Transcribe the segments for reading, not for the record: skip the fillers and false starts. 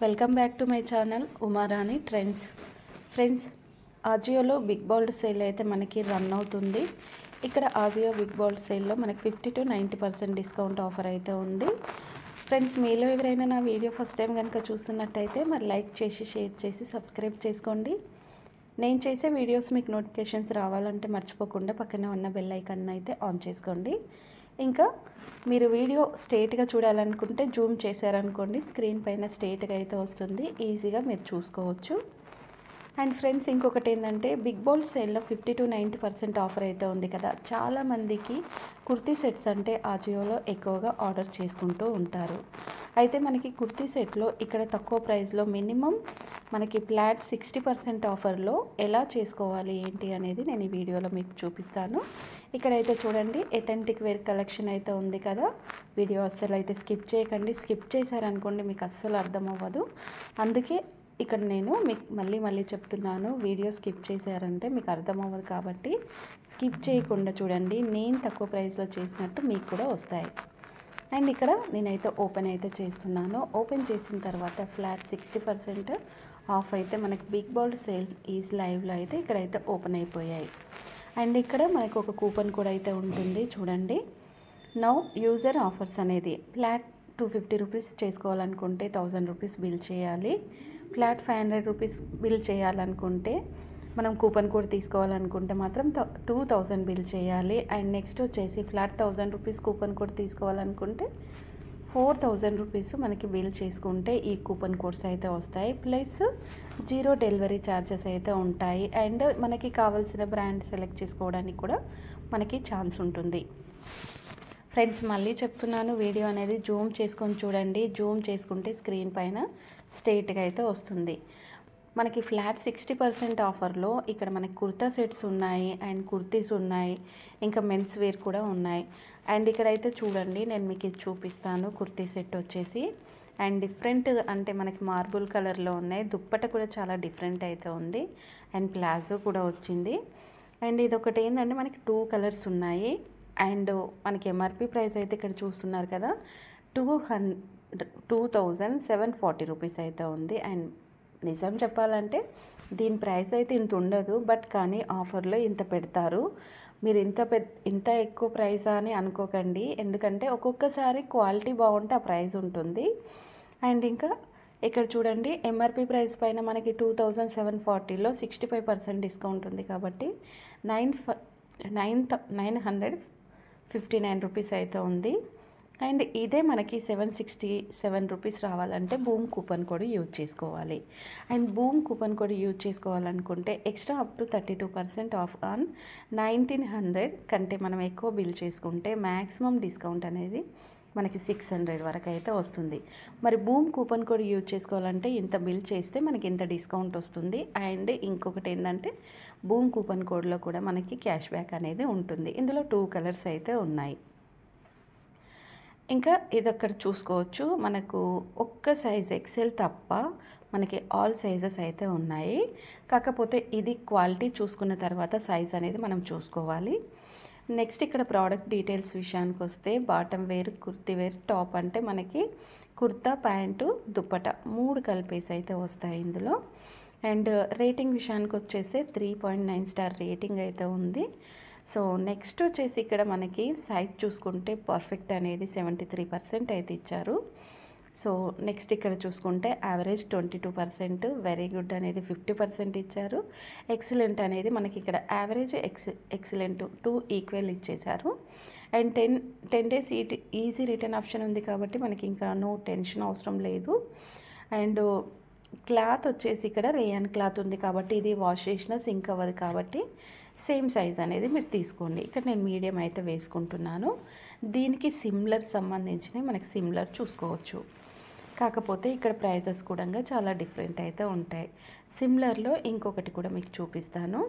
Welcome back to my channel Umarani trends. Friends, ఆజియోలో big bold sale అయితే మనకి run అవుతుంది. ఇక్కడ ఆజియో బిగ్ బోల్డ్ సేల్లో మనకి 50 to 90% డిస్కౌంట్ ఆఫర్ అయితే ఉంది. ఫ్రెండ్స్, మీలో ఎవరైనా నా వీడియో ఫస్ట్ టైం కనుక చూస్తున్నట్టయితే మరి లైక్ చేసి షేర్ చేసి సబ్స్క్రైబ్ చేసుకోండి. నేను చేసే వీడియోస్ మీకు నోటిఫికేషన్స్ రావాలంటే మర్చిపోకుండా పక్కనే ఉన్న బెల్ ఐకాన్ అయితే ఆన్ చేసుకోండి. ఇంకా మీరు వీడియో స్ట్రేట్గా చూడాలనుకుంటే జూమ్ చేశారనుకోండి, స్క్రీన్ పైన స్ట్రేట్గా అయితే వస్తుంది, ఈజీగా మీరు చూసుకోవచ్చు. అండ్ ఫ్రెండ్స్, ఇంకొకటి ఏంటంటే బిగ్ బోల్డ్ సేల్లో 50 to 90% ఆఫర్ అయితే ఉంది కదా. చాలామందికి కుర్తీ సెట్స్ అంటే ఆజియోలో ఎక్కువగా ఆర్డర్ చేసుకుంటూ ఉంటారు. అయితే మనకి కుర్తీ సెట్లో ఇక్కడ తక్కువ ప్రైస్లో మినిమం మనకి ఫ్లాట్ 60% ఆఫర్లో ఎలా చేసుకోవాలి ఏంటి అనేది నేను ఈ వీడియోలో మీకు చూపిస్తాను. ఇక్కడైతే చూడండి, ఎథెంటిక్ వేర్ కలెక్షన్ అయితే ఉంది కదా. వీడియో అస్సలు అయితే స్కిప్ చేయకండి. స్కిప్ చేశారనుకోండి మీకు అస్సలు అర్థం అవ్వదు. అందుకే ఇక్కడ నేను మీకు మళ్ళీ చెప్తున్నాను, వీడియో స్కిప్ చేశారంటే మీకు అర్థం అవ్వదు. కాబట్టి స్కిప్ చేయకుండా చూడండి, నేను తక్కువ ప్రైస్లో చేసినట్టు మీకు కూడా వస్తాయి. అండ్ ఇక్కడ నేనైతే ఓపెన్ అయితే చేస్తున్నాను. ఓపెన్ చేసిన తర్వాత ఫ్లాట్ 60% ఆఫ్ అయితే మనకి బిగ్ బోల్డ్ సేల్ ఈజ్ లైవ్లో అయితే ఇక్కడైతే ఓపెన్ అయిపోయాయి. అండ్ ఇక్కడ మనకు ఒక కూపన్ కూడా అయితే ఉంటుంది చూడండి. నౌ యూజర్ ఆఫర్స్ అనేది ఫ్లాట్ 250 రూపీస్ చేసుకోవాలనుకుంటే 1000 రూపీస్ బిల్ చేయాలి. ఫ్లాట్ 500 రూపీస్ బిల్ చేయాలనుకుంటే మనం కూపన్ కోడ్ తీసుకోవాలనుకుంటే మాత్రం 2000 బిల్ చేయాలి. అండ్ నెక్స్ట్ వచ్చేసి ఫ్లాట్ 1000 రూపీస్ కూపన్ కోడ్ తీసుకోవాలనుకుంటే 4000 రూపీస్ మనకి బిల్ చేసుకుంటే ఈ కూపన్ కోడ్స్ అయితే వస్తాయి. ప్లస్ 0 డెలివరీ ఛార్జెస్ అయితే ఉంటాయి. అండ్ మనకి కావాల్సిన బ్రాండ్ సెలెక్ట్ చేసుకోవడానికి కూడా మనకి ఛాన్స్ ఉంటుంది. ఫ్రెండ్స్, మళ్ళీ చెప్తున్నాను, వీడియో అనేది జూమ్ చేసుకొని చూడండి. జూమ్ చేసుకుంటే స్క్రీన్ పైన స్ట్రేట్గా అయితే వస్తుంది. మనకి ఫ్లాట్ 60% ఆఫర్లో ఇక్కడ మనకి కుర్తా సెట్స్ ఉన్నాయి, అండ్ కుర్తీస్ ఉన్నాయి, ఇంకా మెన్స్ వేర్ కూడా ఉన్నాయి. అండ్ ఇక్కడైతే చూడండి, నేను మీకు ఇది చూపిస్తాను. కుర్తీ సెట్ వచ్చేసి అండ్ డిఫరెంట్ అంటే మనకి మార్బుల్ కలర్లో ఉన్నాయి. దుప్పట కూడా చాలా డిఫరెంట్ అయితే ఉంది. అండ్ ప్లాజో కూడా వచ్చింది. అండ్ ఇదొకటి ఏంటంటే మనకి 2 కలర్స్ ఉన్నాయి. అండ్ మనకి ఎంఆర్పి ప్రైస్ అయితే ఇక్కడ చూస్తున్నారు కదా, 2740 రూపీస్ అయితే ఉంది. అండ్ నిజం చెప్పాలంటే దీని ప్రైస్ అయితే ఇంత ఉండదు, బట్ కానీ ఆఫర్లో ఇంత పెడతారు. మీరు ఇంత ఎక్కువ ప్రైస్ అని అనుకోకండి, ఎందుకంటే ఒక్కొక్కసారి క్వాలిటీ బాగుంటే ఆ ప్రైస్ ఉంటుంది. అండ్ ఇంకా ఇక్కడ చూడండి, ఎంఆర్పి ప్రైస్ పైన మనకి 2740లో 65% డిస్కౌంట్ ఉంది కాబట్టి 959 రూపీస్ అయితే ఉంది. అండ్ ఇదే మనకి 767 రూపీస్ రావాలంటే బూమ్ కూపన్ కోడ్ యూజ్ చేసుకోవాలి. And boom coupon code use చేసుకోవాలనుకుంటే extra up to 32% off on 1900 కంటే మనం ఎక్కువ బిల్ చేసుకుంటే మ్యాక్సిమం డిస్కౌంట్ అనేది మనకి 600 వరకు అయితే వస్తుంది. మరి బూమ్ కూపన్ కోడ్ యూజ్ చేసుకోవాలంటే ఇంత బిల్ చేస్తే మనకి ఇంత డిస్కౌంట్ వస్తుంది. అండ్ ఇంకొకటి ఏంటంటే బూమ్ కూపన్ కోడ్లో కూడా మనకి క్యాష్ బ్యాక్ అనేది ఉంటుంది. ఇందులో 2 కలర్స్ అయితే ఉన్నాయి. ఇంకా ఇదొక్కటి చూసుకోవచ్చు, మనకు ఒక్క సైజ్ ఎక్సెల్ తప్ప మనకి ఆల్ సైజెస్ అయితే ఉన్నాయి. కాకపోతే ఇది క్వాలిటీ చూసుకున్న తర్వాత సైజ్ అనేది మనం చూసుకోవాలి. నెక్స్ట్ ఇక్కడ ప్రోడక్ట్ డీటెయిల్స్ విషయానికి వస్తే bottom wear, kurti wear, top అంటే మనకి కుర్తా, ప్యాంటు, దుప్పట 3 కలిపేసి అయితే వస్తాయి ఇందులో. అండ్ రేటింగ్ విషయానికి వచ్చేసి 3.9 స్టార్ రేటింగ్ అయితే ఉంది. సో నెక్స్ట్ వచ్చేసి ఇక్కడ మనకి సైజ్ చూసుకుంటే పర్ఫెక్ట్ అనేది 73% అయితే ఇచ్చారు. సో నెక్స్ట్ ఇక్కడ చూసుకుంటే యావరేజ్ 22%, వెరీ గుడ్ అనేది 50% ఇచ్చారు. ఎక్సలెంట్ అనేది మనకి ఇక్కడ యావరేజ్, ఎక్సలెంట్ 2 ఈక్వల్ ఇచ్చేశారు. And 10 days easy return option ఉంది కాబట్టి మనకి ఇంకా నో టెన్షన్ అవసరం లేదు. అండ్ క్లాత్ వచ్చేసి ఇక్కడ రేయన్ క్లాత్ ఉంది కాబట్టి ఇది వాష్ చేసినా సింక్ అవ్వదు కాబట్టి సేమ్ సైజ్ అనేది మీరు తీసుకోండి. ఇక్కడ నేను మీడియం అయితే వేసుకుంటున్నాను. దీనికి సిమిలర్ సంబంధించినవి మనకి సిమిలర్ చూసుకోవచ్చు. కాకపోతే ఇక్కడ ప్రైజెస్ కూడా చాలా డిఫరెంట్ అయితే ఉంటాయి. సిమిలర్లో ఇంకొకటి కూడా మీకు చూపిస్తాను.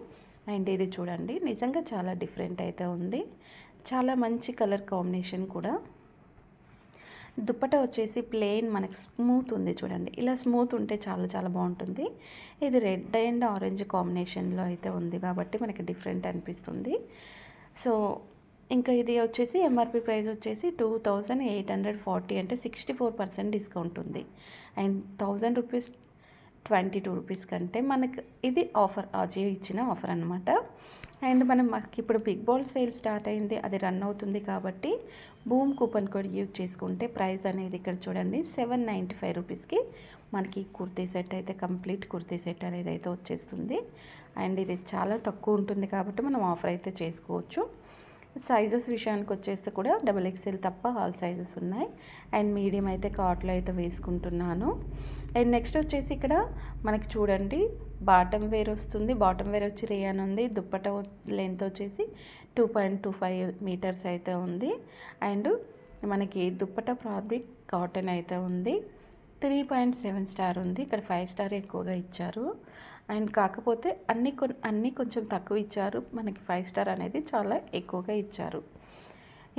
అండ్ ఇది చూడండి, నిజంగా చాలా డిఫరెంట్ అయితే ఉంది. చాలా మంచి కలర్ కాంబినేషన్ కూడా. దుప్పట వచ్చేసి ప్లెయిన్ మనకి స్మూత్ ఉంది చూడండి. ఇలా స్మూత్ ఉంటే చాలా బాగుంటుంది. ఇది రెడ్ అండ్ ఆరెంజ్ కాంబినేషన్లో అయితే ఉంది కాబట్టి మనకి డిఫరెంట్ అనిపిస్తుంది. సో ఇంకా ఇది వచ్చేసి ఎంఆర్పి ప్రైస్ వచ్చేసి 2840, అంటే 64% డిస్కౌంట్ ఉంది. అండ్ 1000 రూపీస్ 22 రూపీస్ కంటే మనకు ఇది ఆఫర్, అజియో ఇచ్చిన ఆఫర్ అనమాట. అండ్ మనకి ఇప్పుడు బిగ్ బాల్ సేల్ స్టార్ట్ అయింది, అది రన్ అవుతుంది కాబట్టి బూమ్ కూపన్ కోడ్ యూజ్ చేసుకుంటే ప్రైస్ అనేది ఇక్కడ చూడండి 795 రూపీస్కి మనకి కుర్తీ సెట్ అయితే, కంప్లీట్ కుర్తీ సెట్ అనేది అయితే వచ్చేస్తుంది. అండ్ ఇది చాలా తక్కువ ఉంటుంది కాబట్టి మనం ఆఫర్ అయితే చేసుకోవచ్చు. సైజెస్ విషయానికి వచ్చేస్తే కూడా XXL తప్ప ఆల్ సైజెస్ ఉన్నాయి. అండ్ మీడియం అయితే కార్ట్లో అయితే వేసుకుంటున్నాను. అండ్ నెక్స్ట్ వచ్చేసి ఇక్కడ మనకి చూడండి బాటమ్ వేర్ వస్తుంది. బాటమ్ వేర్ వచ్చి రేయాన్ ఉంది. దుప్పట లెంత్ వచ్చేసి 2.25 మీటర్స్ అయితే ఉంది. అండ్ మనకి దుప్పట ఫ్యాబ్రిక్ కాటన్ అయితే ఉంది. 3.7 స్టార్ ఉంది. ఇక్కడ 5 స్టార్ ఎక్కువగా ఇచ్చారు. అండ్ కాకపోతే అన్నీ కొంచెం తక్కువ ఇచ్చారు. మనకి 5 స్టార్ అనేది చాలా ఎక్కువగా ఇచ్చారు.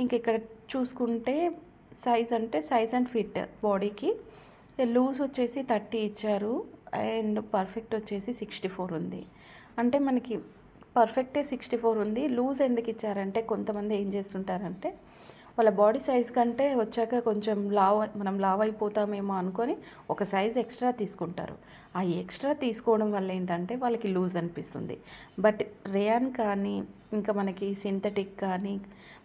ఇంక ఇక్కడ చూసుకుంటే సైజ్ అండ్ ఫిట్ బాడీకి లూజ్ వచ్చేసి 30 ఇచ్చారు. అండ్ పర్ఫెక్ట్ వచ్చేసి 64 ఉంది. అంటే మనకి పర్ఫెక్టే 64 ఉంది. లూజ్ ఎందుకు ఇచ్చారంటే కొంతమంది ఏం చేస్తుంటారంటే వాళ్ళ బాడీ సైజ్ కంటే వచ్చాక కొంచెం మనం లావ్ అయిపోతామేమో అనుకొని ఒక సైజ్ ఎక్స్ట్రా తీసుకుంటారు. ఆ ఎక్స్ట్రా తీసుకోవడం వల్ల ఏంటంటే వాళ్ళకి లూజ్ అనిపిస్తుంది. బట్ రేయాన్ కానీ ఇంకా మనకి సింథటిక్ కానీ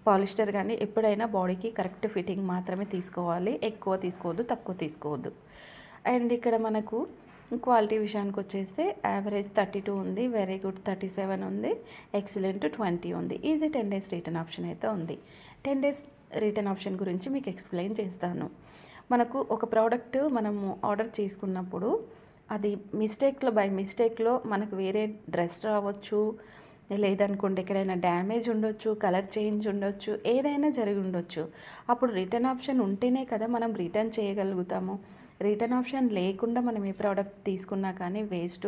పాలిస్టర్ కానీ ఎప్పుడైనా బాడీకి కరెక్ట్ ఫిట్టింగ్ మాత్రమే తీసుకోవాలి. ఎక్కువ తీసుకోవద్దు, తక్కువ తీసుకోవద్దు. అండ్ ఇక్కడ మనకు క్వాలిటీ విషయానికి వచ్చేస్తే యావరేజ్ 32 ఉంది, వెరీ గుడ్ 37 ఉంది, ఎక్సలెంట్ 20 ఉంది. ఈజీ 10 డేస్ రిటర్న్ ఆప్షన్ అయితే ఉంది. 10 డేస్ రిటర్న్ ఆప్షన్ గురించి మీకు ఎక్స్ప్లెయిన్ చేస్తాను. మనకు ఒక ప్రోడక్ట్ మనము ఆర్డర్ చేసుకున్నప్పుడు అది బై మిస్టేక్లో మనకు వేరే డ్రెస్ రావచ్చు, లేదనుకోండి ఎక్కడైనా డ్యామేజ్ ఉండొచ్చు, కలర్ చేంజ్ ఉండొచ్చు, ఏదైనా జరిగి ఉండొచ్చు. అప్పుడు రిటర్న్ ఆప్షన్ ఉంటేనే కదా మనం రిటర్న్ చేయగలుగుతాము. రిటర్న్ ఆప్షన్ లేకుండా మనం ఏ ప్రోడక్ట్ తీసుకున్నా కానీ వేస్ట్.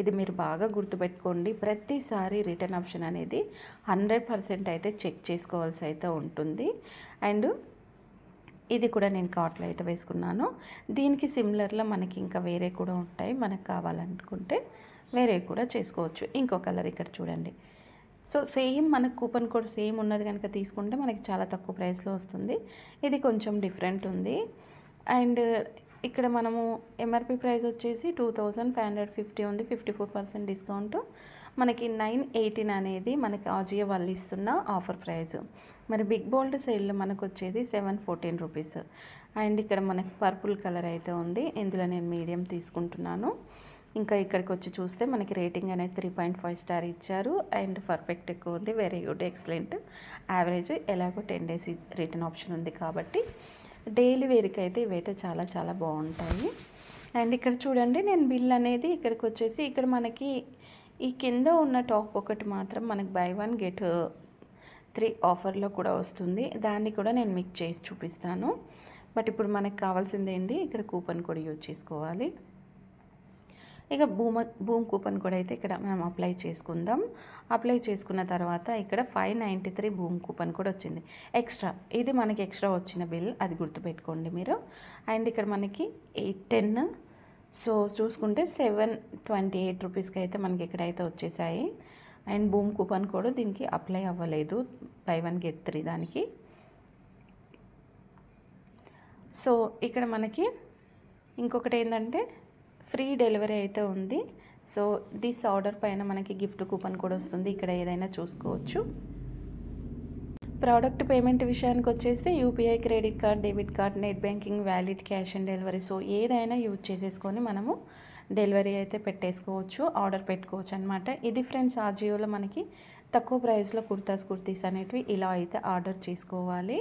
ఇది మీరు బాగా గుర్తుపెట్టుకోండి. ప్రతిసారి రిటర్న్ ఆప్షన్ అనేది 100% అయితే చెక్ చేసుకోవాల్సి అయితే ఉంటుంది. అండ్ ఇది కూడా నేను కార్ట్లో అయితే వేసుకున్నాను. దీనికి సిమిలర్లో మనకి ఇంకా వేరే కూడా ఉంటాయి. మనకు కావాలనుకుంటే వేరే కూడా చేసుకోవచ్చు. ఇంకో కలర్ ఇక్కడ చూడండి. సో సేమ్ మనకు కూపన్ కోడ్ సేమ్ ఉన్నది కనుక తీసుకుంటే మనకి చాలా తక్కువ ప్రైస్లో వస్తుంది. ఇది కొంచెం డిఫరెంట్ ఉంది. అండ్ ఇక్కడ మనము ఎంఆర్పి ప్రైస్ వచ్చేసి 2550 ఉంది. 54% డిస్కౌంట్. మనకి 918 అనేది మనకి అజియో వాళ్ళు ఇస్తున్న ఆఫర్ ప్రైస్. మరి బిగ్ బోల్డ్ సేల్లో మనకు వచ్చేది 714 రూపీస్. అండ్ ఇక్కడ మనకి పర్పుల్ కలర్ అయితే ఉంది. ఇందులో నేను మీడియం తీసుకుంటున్నాను. ఇంకా ఇక్కడికి వచ్చి చూస్తే మనకి రేటింగ్ అనేది 3.5 స్టార్ ఇచ్చారు. అండ్ పర్ఫెక్ట్ ఎక్కువ ఉంది, వెరీ గుడ్, ఎక్సలెంట్, యావరేజ్. ఎలాగో 10 డేస్ రిటర్న్ ఆప్షన్ ఉంది కాబట్టి డైలీ వేర్కి అయితే ఇవైతే చాలా చాలా బాగుంటాయి. అండ్ ఇక్కడ చూడండి నేను బిల్ అనేది ఇక్కడికి వచ్చేసి ఇక్కడ మనకి ఈ కింద ఉన్న టాప్ ఒకటి మాత్రం మనకి buy 1 get 3 ఆఫర్లో కూడా వస్తుంది. దాన్ని కూడా నేను మీకు చేసి చూపిస్తాను. బట్ ఇప్పుడు మనకు కావాల్సింది ఏంటి, ఇక్కడ కూపన్ కోడ్ యూజ్ చేసుకోవాలి. ఇక బూమ్ కూపన్ కోడ్ అయితే ఇక్కడ మనం అప్లై చేసుకుందాం. అప్లై చేసుకున్న తర్వాత ఇక్కడ 593 బూమ్ కూపన్ కోడ్ వచ్చింది ఎక్స్ట్రా. ఇది మనకి ఎక్స్ట్రా వచ్చిన బిల్, అది గుర్తుపెట్టుకోండి మీరు. అండ్ ఇక్కడ మనకి 810, సో చూసుకుంటే 728 రూపీస్కి అయితే మనకి ఇక్కడైతే వచ్చేసాయి. అండ్ బూమ్ కూపన్ కోడ్ దీనికి అప్లై అవ్వలేదు, buy 1 get 3 దానికి. సో ఇక్కడ మనకి ఇంకొకటి ఏంటంటే ఫ్రీ డెలివరీ అయితే ఉంది. సో దిస్ ఆర్డర్ పైన మనకి గిఫ్ట్ కూపన్ కూడా వస్తుంది. ఇక్కడ ఏదైనా చూసుకోవచ్చు. ప్రోడక్ట్ పేమెంట్ విషయానికి వచ్చేసి UPI, credit card, debit card, net banking, valid, cash on delivery, so ఏదైనా యూజ్ చేసేసుకొని మనము డెలివరీ అయితే పెట్టేసుకోవచ్చు, ఆర్డర్ పెట్టుకోవచ్చు అనమాట. ఇది ఫ్రెండ్స్ అజియోలో మనకి తక్కువ ప్రైస్లో కుర్తీస్ అనేటివి ఇలా అయితే ఆర్డర్ చేసుకోవాలి.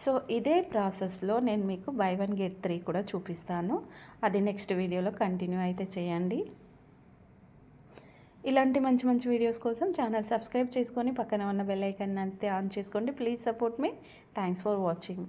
సో ఇదే ప్రాసెస్లో నేను మీకు buy 1 get 3 కూడా చూపిస్తాను. అది నెక్స్ట్ వీడియోలో కంటిన్యూ అయితే చేయండి. ఇలాంటి మంచి మంచి వీడియోస్ కోసం ఛానల్ సబ్స్క్రైబ్ చేసుకొని పక్కన ఉన్న బెల్ ఐకాన్ అయితే ఆన్ చేసుకోండి. Please support me. Thanks for watching.